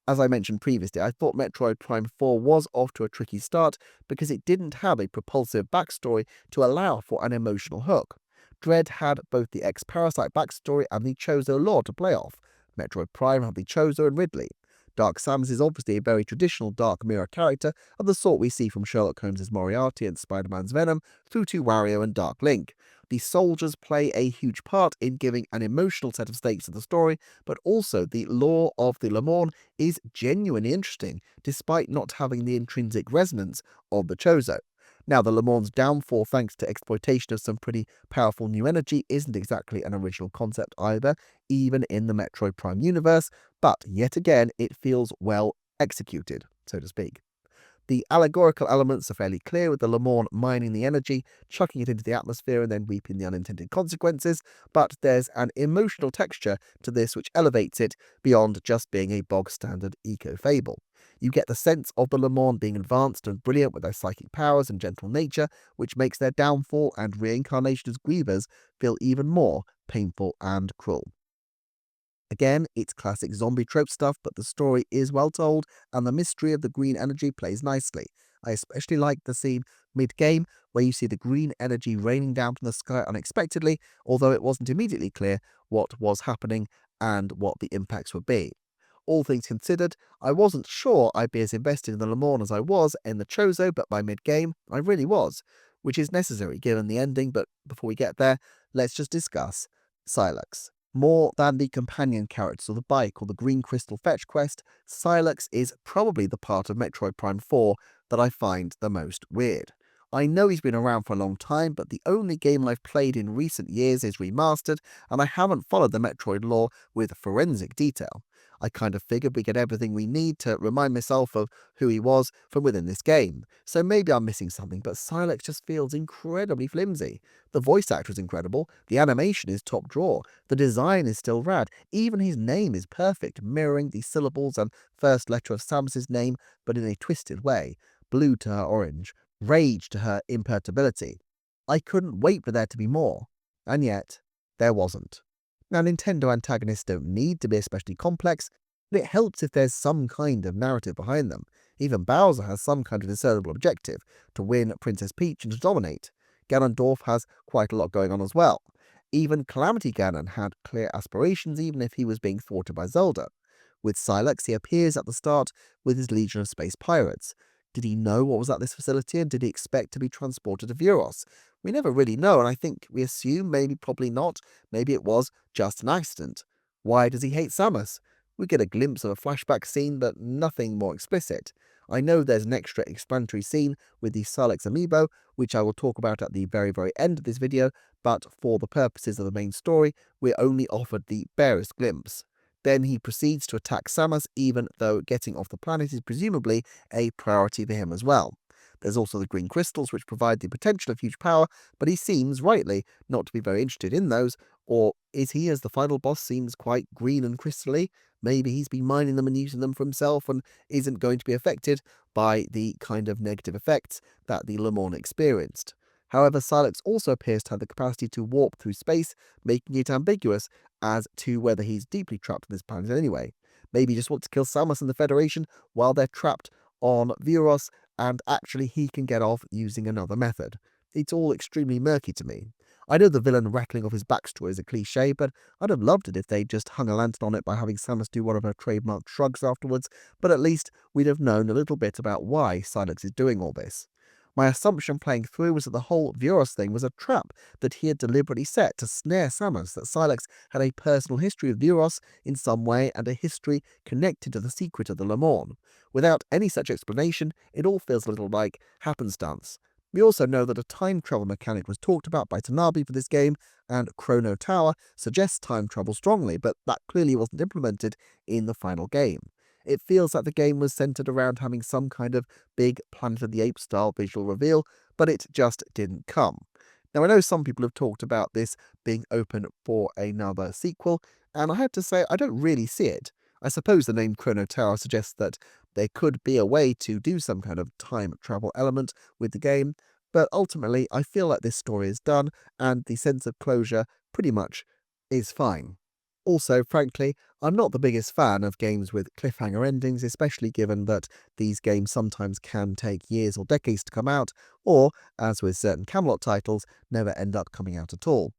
As I mentioned previously, I thought Metroid Prime 4 was off to a tricky start because it didn't have a propulsive backstory to allow for an emotional hook. Dread had both the ex-Parasite backstory and the Chozo lore to play off. Metroid Prime had the Chozo and Ridley. Dark Samus is obviously a very traditional Dark Mirror character of the sort we see from Sherlock Holmes' Moriarty and Spider-Man's Venom through to Wario and Dark Link. The soldiers play a huge part in giving an emotional set of stakes to the story, but also the lore of the Le Morne is genuinely interesting, despite not having the intrinsic resonance of the Chozo. Now, the Le Morne's downfall, thanks to exploitation of some pretty powerful new energy, isn't exactly an original concept either, even in the Metroid Prime universe, but yet again, it feels well executed, so to speak. The allegorical elements are fairly clear, with the Le Morne mining the energy, chucking it into the atmosphere, and then reaping the unintended consequences, but there's an emotional texture to this which elevates it beyond just being a bog-standard eco-fable. You get the sense of the Le Morne being advanced and brilliant with their psychic powers and gentle nature, which makes their downfall and reincarnation as grievers feel even more painful and cruel. Again, it's classic zombie trope stuff, but the story is well told, and the mystery of the green energy plays nicely. I especially like the scene mid-game where you see the green energy raining down from the sky unexpectedly, although it wasn't immediately clear what was happening and what the impacts would be. All things considered, I wasn't sure I'd be as invested in the Le Morne as I was in the Chozo, but by mid-game, I really was, which is necessary given the ending, but before we get there, let's just discuss Silex. More than the companion characters or the bike or the Green Crystal fetch quest, Silex is probably the part of Metroid Prime 4 that I find the most weird. I know he's been around for a long time, but the only game I've played in recent years is remastered, and I haven't followed the Metroid lore with forensic detail. I kind of figured we get everything we need to remind myself of who he was from within this game. So maybe I'm missing something, but Silex just feels incredibly flimsy. The voice actor is incredible, the animation is top drawer, the design is still rad, even his name is perfect, mirroring the syllables and first letter of Samus's name, but in a twisted way. Blue to her orange, rage to her imperturbability. I couldn't wait for there to be more, and yet there wasn't. Now, Nintendo antagonists don't need to be especially complex, but it helps if there's some kind of narrative behind them. Even Bowser has some kind of discernible objective, to win Princess Peach and to dominate. Ganondorf has quite a lot going on as well. Even Calamity Ganon had clear aspirations, even if he was being thwarted by Zelda. With Silex, he appears at the start with his legion of space pirates. Did he know what was at this facility, and did he expect to be transported to Vuros? We never really know, and I think we assume maybe probably not. Maybe it was just an accident. Why does he hate Samus? We get a glimpse of a flashback scene, but nothing more explicit. I know there's an extra explanatory scene with the Silex amiibo, which I will talk about at the very end of this video, but for the purposes of the main story, we're only offered the barest glimpse. Then he proceeds to attack Samus, even though getting off the planet is presumably a priority for him as well. There's also the green crystals, which provide the potential of huge power, but he seems, rightly, not to be very interested in those. Or is he, as the final boss seems quite green and crystally? Maybe he's been mining them and using them for himself and isn't going to be affected by the kind of negative effects that the Le Morne experienced. However, Silex also appears to have the capacity to warp through space, making it ambiguous as to whether he's deeply trapped on this planet anyway. Maybe he just wants to kill Samus and the Federation while they're trapped on Vuros, and actually he can get off using another method. It's all extremely murky to me. I know the villain rattling off his backstory is a cliche, but I'd have loved it if they just hung a lantern on it by having Samus do one of her trademark shrugs afterwards, but at least we'd have known a little bit about why Silex is doing all this. My assumption playing through was that the whole Vuros thing was a trap that he had deliberately set to snare Samus, that Silex had a personal history with Vuros in some way and a history connected to the secret of the Le Morne. Without any such explanation, it all feels a little like happenstance. We also know that a time travel mechanic was talked about by Tanabe for this game, and Chrono Tower suggests time travel strongly, but that clearly wasn't implemented in the final game. It feels like the game was centered around having some kind of big Planet of the Apes style visual reveal, but it just didn't come. Now, I know some people have talked about this being open for another sequel, and I have to say I don't really see it. I suppose the name Chrono Tower suggests that there could be a way to do some kind of time travel element with the game, but ultimately I feel like this story is done, and the sense of closure pretty much is fine. Also, frankly, I'm not the biggest fan of games with cliffhanger endings, especially given that these games sometimes can take years or decades to come out, or, as with certain Camelot titles, never end up coming out at all.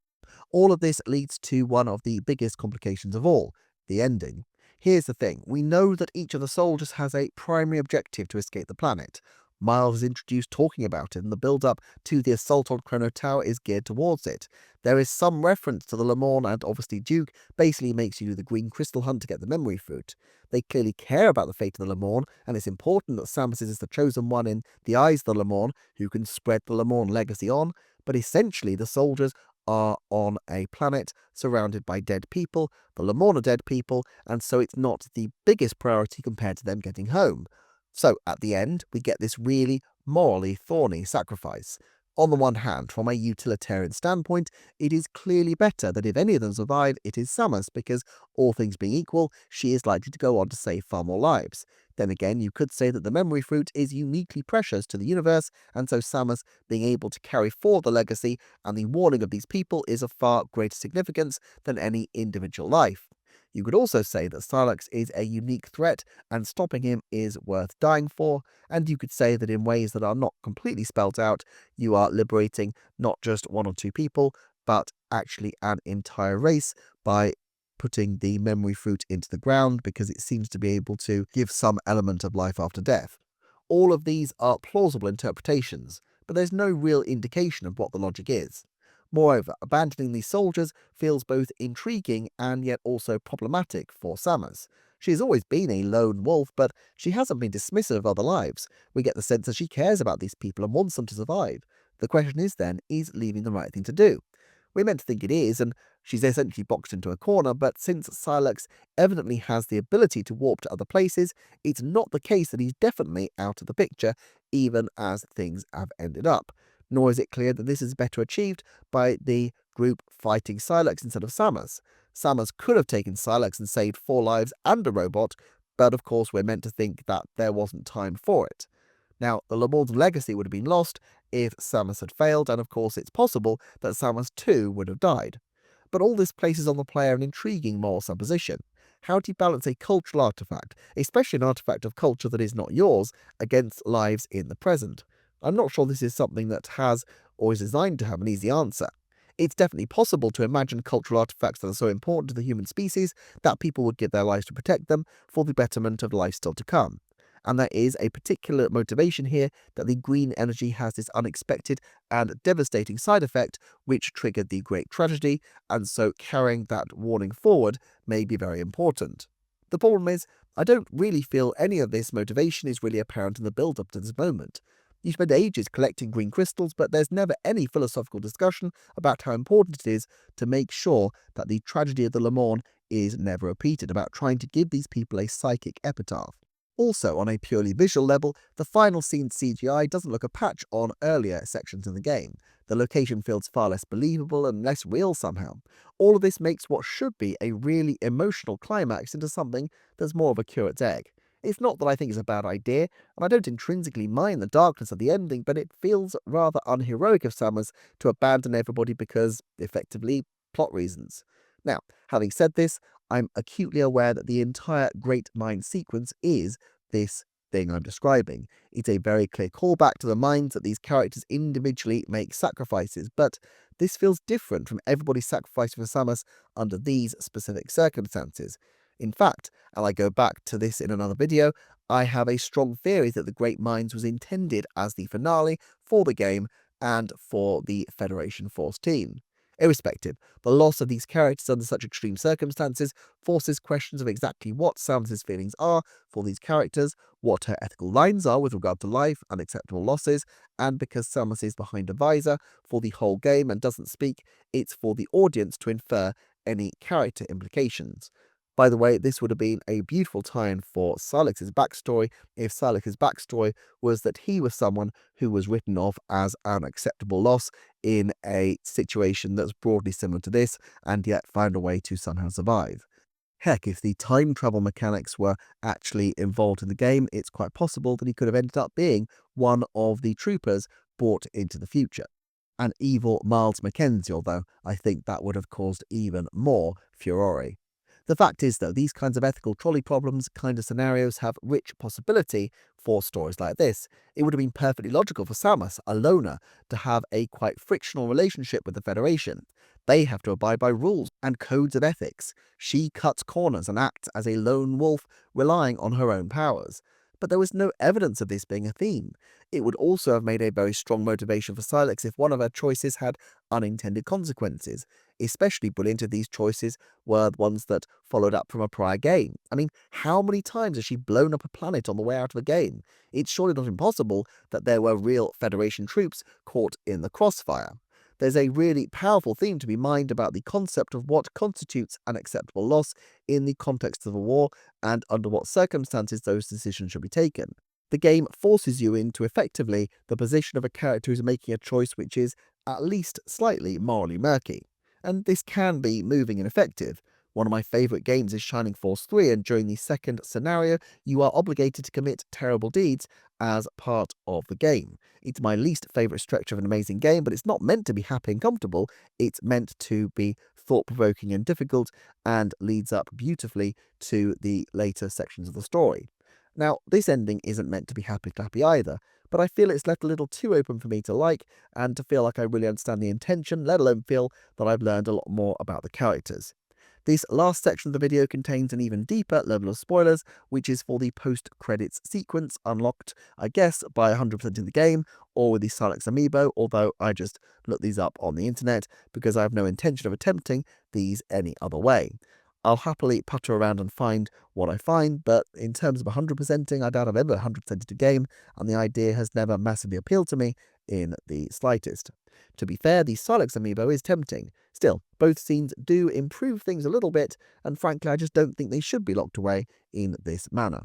All of this leads to one of the biggest complications of all, the ending. Here's the thing, we know that each of the soldiers has a primary objective to escape the planet. Miles is introduced talking about it, and the build-up to the assault on Chrono Tower is geared towards it. There is some reference to the Le Mans, and obviously Duke basically makes you do the green crystal hunt to get the memory fruit. They clearly care about the fate of the Le Mans, and it's important that Samus is the chosen one in the eyes of the Le Mans who can spread the Le Mans legacy on, but essentially the soldiers are on a planet surrounded by dead people, the Le Mans are dead people, and so it's not the biggest priority compared to them getting home. So at the end, we get this really morally thorny sacrifice. On the one hand, from a utilitarian standpoint, it is clearly better that if any of them survive, it is Samus, because all things being equal, she is likely to go on to save far more lives. Then again, you could say that the memory fruit is uniquely precious to the universe, and so Samus being able to carry forward the legacy and the warning of these people is of far greater significance than any individual life. You could also say that Silex is a unique threat, and stopping him is worth dying for, and you could say that in ways that are not completely spelt out, you are liberating not just one or two people, but actually an entire race by putting the memory fruit into the ground, because it seems to be able to give some element of life after death. All of these are plausible interpretations, but there's no real indication of what the logic is. Moreover, abandoning these soldiers feels both intriguing and yet also problematic for Samus. She has always been a lone wolf, but she hasn't been dismissive of other lives. We get the sense that she cares about these people and wants them to survive. The question is then, is leaving the right thing to do? We're meant to think it is, and she's essentially boxed into a corner, but since Silex evidently has the ability to warp to other places, it's not the case that he's definitely out of the picture, even as things have ended up. Nor is it clear that this is better achieved by the group fighting Silex instead of Samus. Samus could have taken Silex and saved 4 lives and a robot, but of course we're meant to think that there wasn't time for it. Now, the Le Mans legacy would have been lost if Samus had failed, and of course it's possible that Samus too would have died. But all this places on the player an intriguing moral supposition. How do you balance a cultural artifact, especially an artifact of culture that is not yours, against lives in the present? I'm not sure this is something that has or is designed to have an easy answer. It's definitely possible to imagine cultural artifacts that are so important to the human species that people would give their lives to protect them for the betterment of life still to come. And there is a particular motivation here that the green energy has this unexpected and devastating side effect which triggered the great tragedy, and so carrying that warning forward may be very important. The problem is, I don't really feel any of this motivation is really apparent in the build-up to this moment. You spend ages collecting green crystals, but there's never any philosophical discussion about how important it is to make sure that the tragedy of the Le Mans is never repeated, about trying to give these people a psychic epitaph. Also, on a purely visual level, the final scene CGI doesn't look a patch on earlier sections in the game. The location feels far less believable and less real somehow. All of this makes what should be a really emotional climax into something that's more of a curate's egg. It's not that I think it's a bad idea, and I don't intrinsically mind the darkness of the ending, but it feels rather unheroic of Samus to abandon everybody because, effectively, plot reasons. Now, having said this, I'm acutely aware that the entire Great Mind sequence is this thing I'm describing. It's a very clear callback to the minds that these characters individually make sacrifices, but this feels different from everybody sacrificing for Samus under these specific circumstances. In fact, and I go back to this in another video, I have a strong theory that the Great Minds was intended as the finale for the game and for the Federation Force team. Irrespective, the loss of these characters under such extreme circumstances forces questions of exactly what Samus's feelings are for these characters, what her ethical lines are with regard to life and acceptable losses, and because Samus is behind a visor for the whole game and doesn't speak, it's for the audience to infer any character implications. By the way, this would have been a beautiful time for Silex's backstory if Silex's backstory was that he was someone who was written off as an acceptable loss in a situation that's broadly similar to this, and yet found a way to somehow survive. Heck, if the time travel mechanics were actually involved in the game, it's quite possible that he could have ended up being one of the troopers brought into the future. An evil Miles Mackenzie, although I think that would have caused even more furore. The fact is, though, these kinds of ethical trolley problems kind of scenarios have rich possibility for stories like this. It would have been perfectly logical for Samus, a loner, to have a quite frictional relationship with the Federation. They have to abide by rules and codes of ethics. She cuts corners and acts as a lone wolf, relying on her own powers. But there was no evidence of this being a theme. It would also have made a very strong motivation for Silex if one of her choices had unintended consequences. Especially brilliant if these choices were ones that followed up from a prior game. I mean, how many times has she blown up a planet on the way out of a game? It's surely not impossible that there were real Federation troops caught in the crossfire. There's a really powerful theme to be mined about the concept of what constitutes an acceptable loss in the context of a war and under what circumstances those decisions should be taken. The game forces you into effectively the position of a character who's making a choice which is at least slightly morally murky. And this can be moving and effective. One of my favourite games is Shining Force 3, and during the second scenario, you are obligated to commit terrible deeds as part of the game. It's my least favourite stretch of an amazing game, but it's not meant to be happy and comfortable. It's meant to be thought-provoking and difficult, and leads up beautifully to the later sections of the story. Now, this ending isn't meant to be happy either, but I feel it's left a little too open for me to like, and to feel like I really understand the intention, let alone feel that I've learned a lot more about the characters. This last section of the video contains an even deeper level of spoilers, which is for the post-credits sequence, unlocked, I guess, by 100% in the game, or with the Silex amiibo, although I just looked these up on the internet, because I have no intention of attempting these any other way. I'll happily putter around and find what I find, but in terms of 100%ing, I doubt I've ever 100%ed a game, and the idea has never massively appealed to me in the slightest. To be fair, the Silex amiibo is tempting. Still, both scenes do improve things a little bit, and frankly I just don't think they should be locked away in this manner.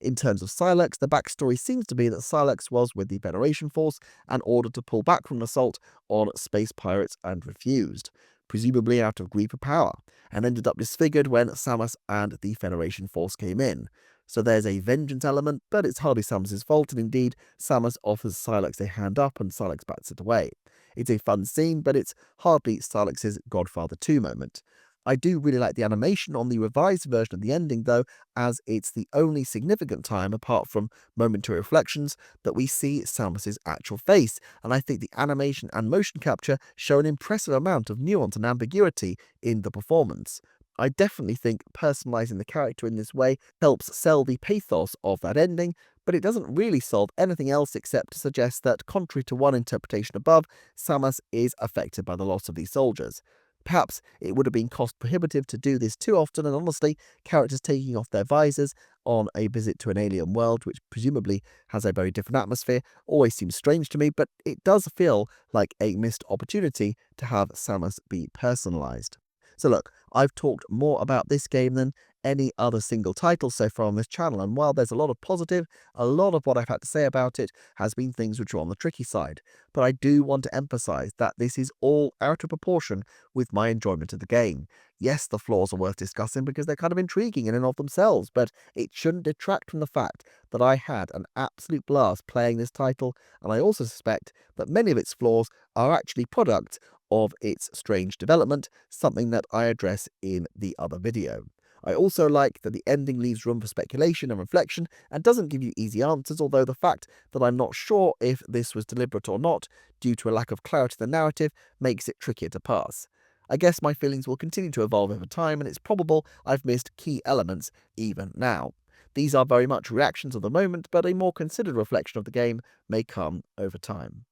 In terms of Silex, the backstory seems to be that Silex was with the Federation force and ordered to pull back from an assault on space pirates and refused, presumably out of greed for power, and ended up disfigured when Samus and the Federation force came in. So there's a vengeance element, but it's hardly Samus's fault, and indeed, Samus offers Silex a hand up and Silex bats it away. It's a fun scene, but it's hardly Silex's Godfather 2 moment. I do really like the animation on the revised version of the ending, though, as it's the only significant time, apart from momentary reflections, that we see Samus's actual face, and I think the animation and motion capture show an impressive amount of nuance and ambiguity in the performance. I definitely think personalizing the character in this way helps sell the pathos of that ending, but it doesn't really solve anything else except to suggest that, contrary to one interpretation above, Samus is affected by the loss of these soldiers. Perhaps it would have been cost prohibitive to do this too often, and honestly, characters taking off their visors on a visit to an alien world, which presumably has a very different atmosphere, always seems strange to me, but it does feel like a missed opportunity to have Samus be personalized. So look, I've talked more about this game than any other single title so far on this channel, and while there's a lot of positive, a lot of what I've had to say about it has been things which are on the tricky side. But I do want to emphasize that this is all out of proportion with my enjoyment of the game. Yes, the flaws are worth discussing because they're kind of intriguing in and of themselves, but it shouldn't detract from the fact that I had an absolute blast playing this title, and I also suspect that many of its flaws are actually products of its strange development, something that I address in the other video. I also like that the ending leaves room for speculation and reflection and doesn't give you easy answers, although the fact that I'm not sure if this was deliberate or not, due to a lack of clarity in the narrative, makes it trickier to pass. I guess my feelings will continue to evolve over time, and it's probable I've missed key elements even now. These are very much reactions of the moment, but a more considered reflection of the game may come over time.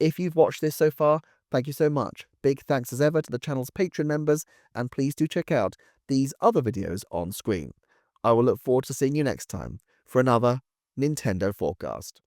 If you've watched this so far, thank you so much. Big thanks as ever to the channel's Patreon members, and please do check out these other videos on screen. I will look forward to seeing you next time for another Nintendo Forecast.